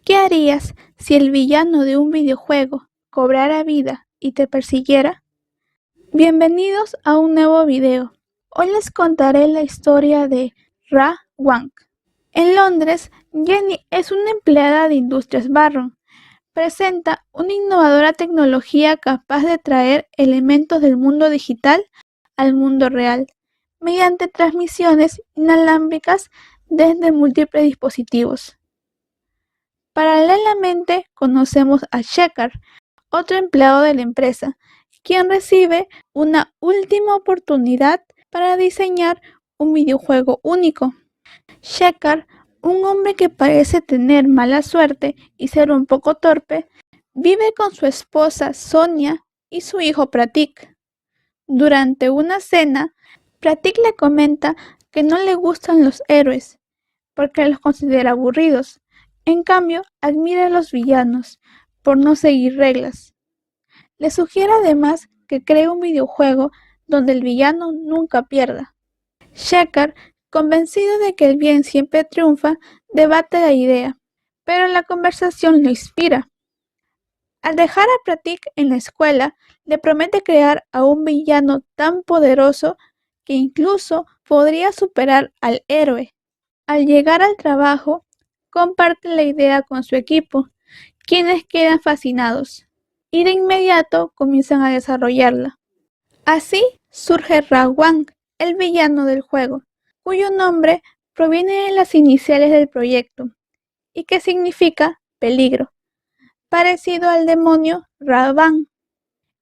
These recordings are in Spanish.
¿Qué harías si el villano de un videojuego cobrara vida y te persiguiera? Bienvenidos a un nuevo video. Hoy les contaré la historia de Ra Wang. En Londres, Jenny es una empleada de Industrias Barron. Presenta una innovadora tecnología capaz de traer elementos del mundo digital al mundo real, mediante transmisiones inalámbricas desde múltiples dispositivos. Paralelamente, conocemos a Shekhar, otro empleado de la empresa, quien recibe una última oportunidad para diseñar un videojuego único. Shekhar, un hombre que parece tener mala suerte y ser un poco torpe, vive con su esposa Sonia y su hijo Pratik. Durante una cena, Pratik le comenta que no le gustan los héroes, porque los considera aburridos. En cambio, admira a los villanos por no seguir reglas. Le sugiere además que cree un videojuego donde el villano nunca pierda. Shekhar, convencido de que el bien siempre triunfa, debate la idea, pero la conversación lo inspira. Al dejar a Pratik en la escuela, le promete crear a un villano tan poderoso que incluso podría superar al héroe. Al llegar al trabajo, comparte la idea con su equipo, quienes quedan fascinados, y de inmediato comienzan a desarrollarla. Así surge Ra Wang, el villano del juego, cuyo nombre proviene de las iniciales del proyecto, y que significa peligro, parecido al demonio Ra-Van.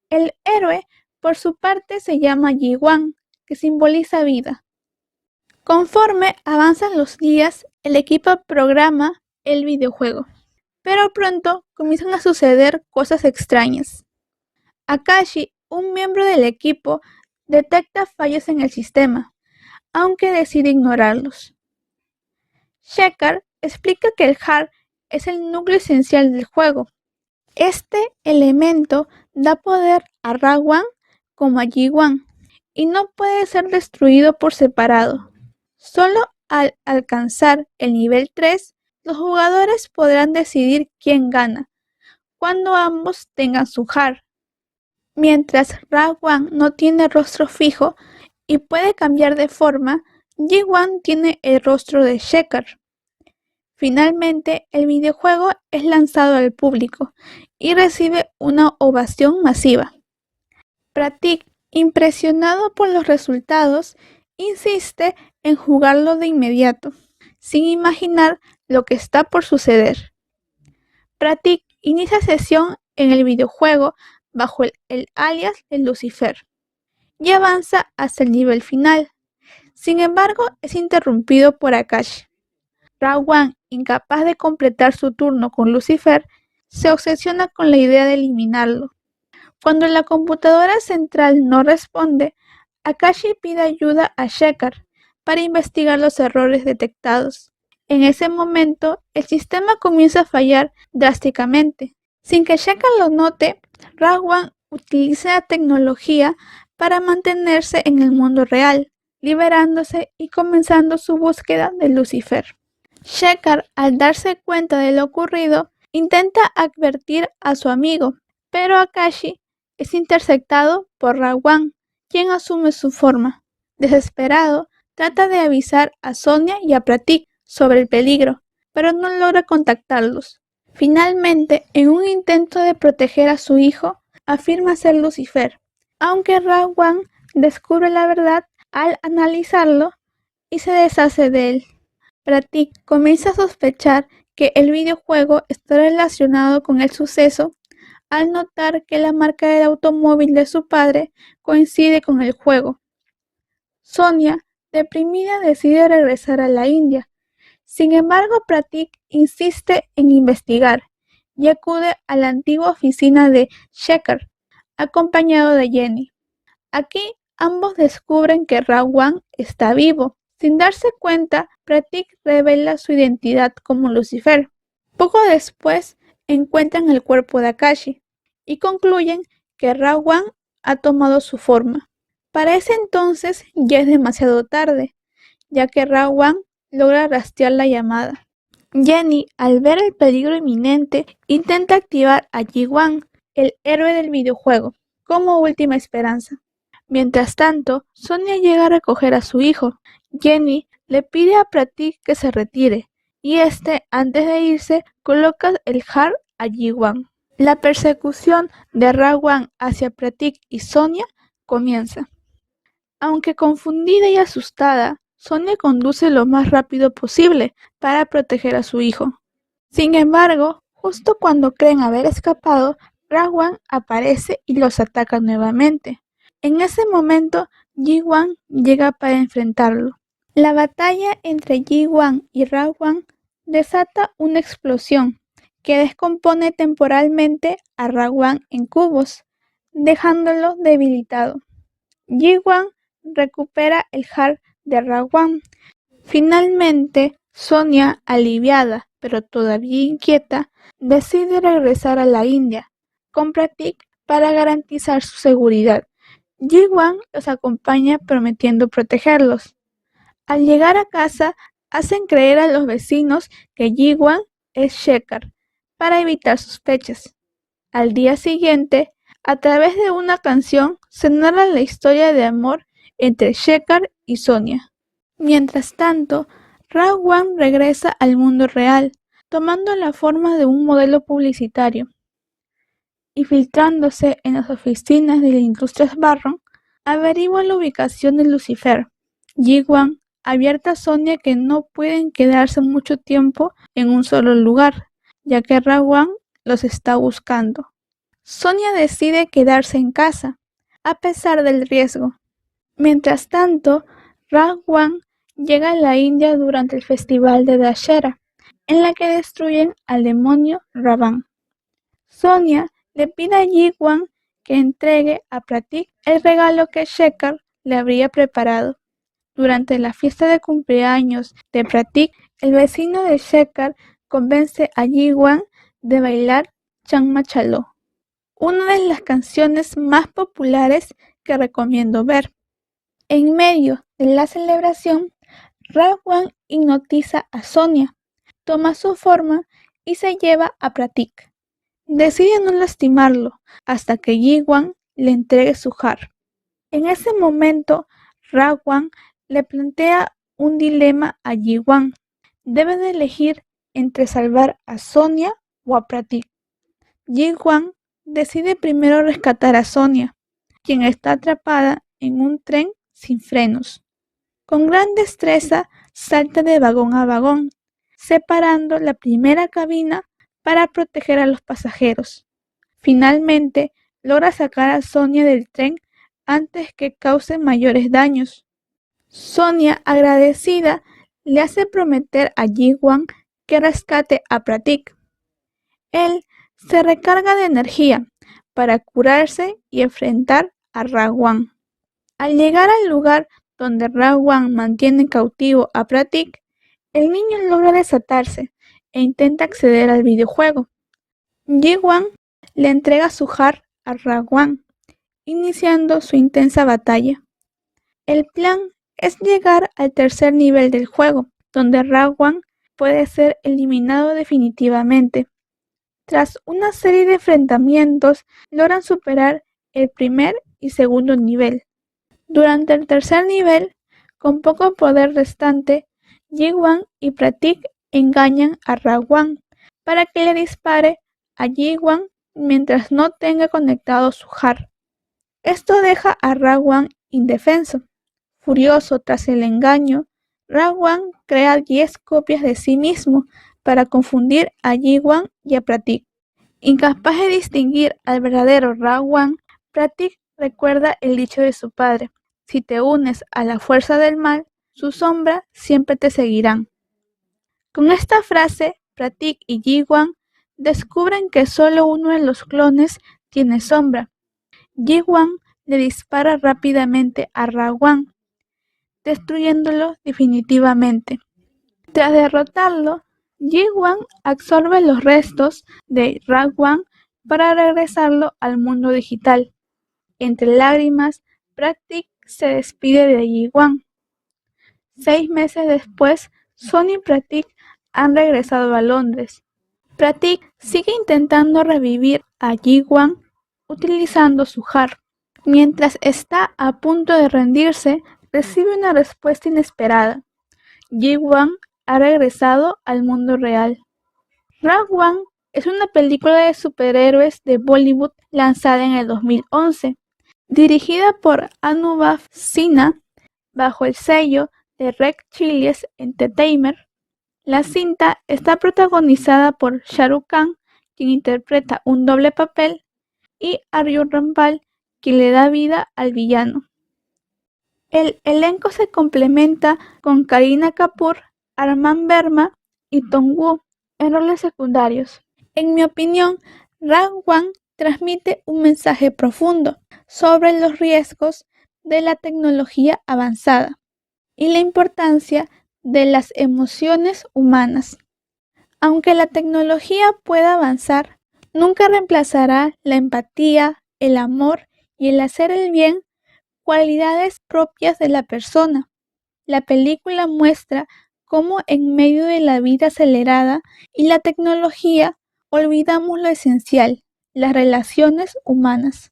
El héroe, por su parte, se llama Yi-Wan, que simboliza vida. Conforme avanzan los días, el equipo programa el videojuego, pero pronto comienzan a suceder cosas extrañas. Akashi, un miembro del equipo, detecta fallos en el sistema, aunque decide ignorarlos. Shekhar explica que el HAR es el núcleo esencial del juego. Este elemento da poder a Ra Wang como a Yi-Wan y no puede ser destruido por separado. Solo al alcanzar el nivel 3, los jugadores podrán decidir quién gana, cuando ambos tengan su HAR. Mientras Ra Wang no tiene rostro fijo y puede cambiar de forma, Yi-Wan tiene el rostro de Shekhar. Finalmente, el videojuego es lanzado al público y recibe una ovación masiva. Pratik, impresionado por los resultados, insiste en jugarlo de inmediato, sin imaginar lo que está por suceder. Pratik inicia sesión en el videojuego bajo el alias de Lucifer y avanza hasta el nivel final. Sin embargo, es interrumpido por Akashi. Ra Wang, incapaz de completar su turno con Lucifer, se obsesiona con la idea de eliminarlo. Cuando la computadora central no responde, Akashi pide ayuda a Shekhar para investigar los errores detectados. En ese momento, el sistema comienza a fallar drásticamente. Sin que Shekhar lo note, Ra Wang utiliza la tecnología para mantenerse en el mundo real, liberándose y comenzando su búsqueda de Lucifer. Shekhar, al darse cuenta de lo ocurrido, intenta advertir a su amigo, pero Akashi es interceptado por Ra Wang, quien asume su forma. Desesperado, trata de avisar a Sonia y a Pratik sobre el peligro, pero no logra contactarlos. Finalmente, en un intento de proteger a su hijo, afirma ser Lucifer, aunque Ra Wang descubre la verdad al analizarlo y se deshace de él. Pratik comienza a sospechar que el videojuego está relacionado con el suceso al notar que la marca del automóvil de su padre coincide con el juego. Sonia, deprimida, decide regresar a la India. Sin embargo, Pratik insiste en investigar y acude a la antigua oficina de Shekhar, acompañado de Jenny. Aquí ambos descubren que Ra Wang está vivo. Sin darse cuenta, Pratik revela su identidad como Lucifer. Poco después, encuentran el cuerpo de Akashi y concluyen que Ra Wang ha tomado su forma. Para ese entonces ya es demasiado tarde, ya que Ra Wang logra rastrear la llamada. Jenny, al ver el peligro inminente, intenta activar a Ji-Wan, el héroe del videojuego, como última esperanza. Mientras tanto, Sonia llega a recoger a su hijo. Jenny le pide a Pratik que se retire, y antes de irse, coloca el HAR a Ji-Wan. La persecución de Ra-Wan hacia Pratik y Sonia comienza. Aunque confundida y asustada, Sonia conduce lo más rápido posible para proteger a su hijo. Sin embargo, justo cuando creen haber escapado, Ra-Wan aparece y los ataca nuevamente. En ese momento, Ji-Wan llega para enfrentarlo. La batalla entre Ji-Wan y Ra-Wan desata una explosión que descompone temporalmente a Ra-Wan en cubos, dejándolo debilitado. Ji-Wan recupera el HAR de Ra-Wan. Finalmente, Sonia, aliviada pero todavía inquieta, decide regresar a la India con Pratik para garantizar su seguridad. Ji-Wan los acompaña prometiendo protegerlos. Al llegar a casa, hacen creer a los vecinos que Ji-Wan es Shekhar para evitar sospechas. Al día siguiente, a través de una canción, se narra la historia de amor entre Shekhar y Sonia. Mientras tanto, Ra-Wan regresa al mundo real, tomando la forma de un modelo publicitario y filtrándose en las oficinas de la industria Barron, averigua la ubicación de Lucifer. Ji-Wan advierte a Sonia que no pueden quedarse mucho tiempo en un solo lugar, ya que Ra-Wan los está buscando. Sonia decide quedarse en casa, a pesar del riesgo. Mientras tanto, Ra-Wan llega a la India durante el festival de Dashera, en la que destruyen al demonio Ravan. Sonia le pide a Ji-Wan que entregue a Pratik el regalo que Shekhar le habría preparado. Durante la fiesta de cumpleaños de Pratik, el vecino de Shekhar convence a Ji-Wan de bailar Changma Chalo, una de las canciones más populares que recomiendo ver. En medio de la celebración, Ra-Wan hipnotiza a Sonia, toma su forma y se lleva a Pratik. Decide no lastimarlo hasta que Ji-Wan le entregue su HAR. En ese momento, Ra-Wan le plantea un dilema a Ji-Wan. Debe de elegir entre salvar a Sonia o a Pratik. Ji-Wan decide primero rescatar a Sonia, quien está atrapada en un tren sin frenos. Con gran destreza salta de vagón a vagón, separando la primera cabina para proteger a los pasajeros. Finalmente, logra sacar a Sonia del tren antes que cause mayores daños. Sonia, agradecida, le hace prometer a Ji-Wan que rescate a Pratik. Él se recarga de energía para curarse y enfrentar a Ra-Wan. Al llegar al lugar donde Ra-Wan mantiene cautivo a Pratik, el niño logra desatarse e intenta acceder al videojuego. Ji-Wan le entrega su HAR a Ra-Wan, iniciando su intensa batalla. El plan es llegar al tercer nivel del juego, donde Ra-Wan puede ser eliminado definitivamente. Tras una serie de enfrentamientos, logran superar el primer y segundo nivel. Durante el tercer nivel, con poco poder restante, Ji-Wan y Pratik engañan a Ra-Wan para que le dispare a Ji-Wan mientras no tenga conectado su HAR. Esto deja a Ra-Wan indefenso. Furioso tras el engaño, Ra-Wan crea 10 copias de sí mismo para confundir a Ji-Wan y a Pratik. Incapaz de distinguir al verdadero Ra-Wan, Pratik recuerda el dicho de su padre: si te unes a la fuerza del mal, su sombra siempre te seguirán. Con esta frase, Pratik y Ji-Wan descubren que solo uno de los clones tiene sombra. Ji-Wan le dispara rápidamente a Ra-Wan, destruyéndolo definitivamente. Tras derrotarlo, Ji-Wan absorbe los restos de Ra-Wan para regresarlo al mundo digital. Entre lágrimas, Pratik se despide de Ji-Wan. 6 meses después, Sonia y Pratik han regresado a Londres. Pratik sigue intentando revivir a Ji-Won utilizando su HAR. Mientras está a punto de rendirse, recibe una respuesta inesperada. Ji-Won ha regresado al mundo real. Ra.One es una película de superhéroes de Bollywood lanzada en el 2011, dirigida por Anubhav Sinha bajo el sello de Red Chillies Entertainment. La cinta está protagonizada por Shah Rukh Khan, quien interpreta un doble papel, y Arjun Rampal, quien le da vida al villano. El elenco se complementa con Kareena Kapoor, Arman Verma y Tom Woo en roles secundarios. En mi opinión, Ra.One transmite un mensaje profundo sobre los riesgos de la tecnología avanzada y la importancia de las emociones humanas. Aunque la tecnología pueda avanzar, nunca reemplazará la empatía, el amor y el hacer el bien, cualidades propias de la persona. La película muestra cómo en medio de la vida acelerada y la tecnología olvidamos lo esencial, las relaciones humanas.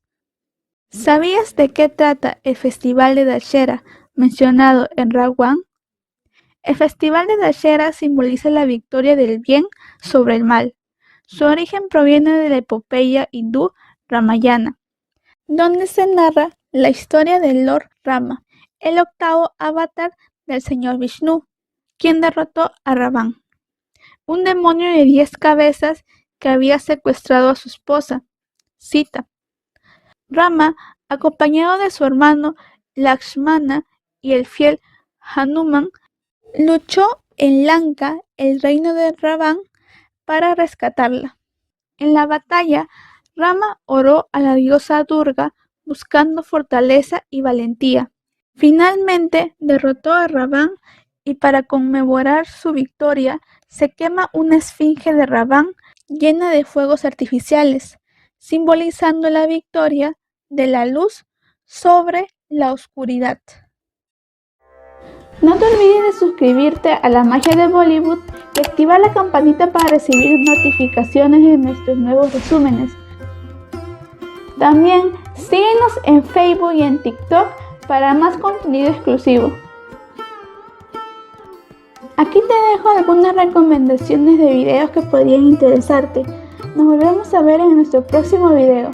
¿Sabías de qué trata el Festival de Dussehra mencionado en Ra.One? El Festival de Dussehra simboliza la victoria del bien sobre el mal. Su origen proviene de la epopeya hindú Ramayana, donde se narra la historia de Lord Rama, el octavo avatar del señor Vishnu, quien derrotó a Ravana, un demonio de 10 cabezas que había secuestrado a su esposa, Sita. Rama, acompañado de su hermano Lakshmana y el fiel Hanuman, luchó en Lanka, el reino de Ravana, para rescatarla. En la batalla, Rama oró a la diosa Durga buscando fortaleza y valentía. Finalmente derrotó a Ravana y para conmemorar su victoria se quema una esfinge de Ravana llena de fuegos artificiales, simbolizando la victoria de la luz sobre la oscuridad. No te olvides de suscribirte a La Magia de Bollywood y activar la campanita para recibir notificaciones de nuestros nuevos resúmenes. También síguenos en Facebook y en TikTok para más contenido exclusivo. Aquí te dejo algunas recomendaciones de videos que podrían interesarte. Nos volvemos a ver en nuestro próximo video.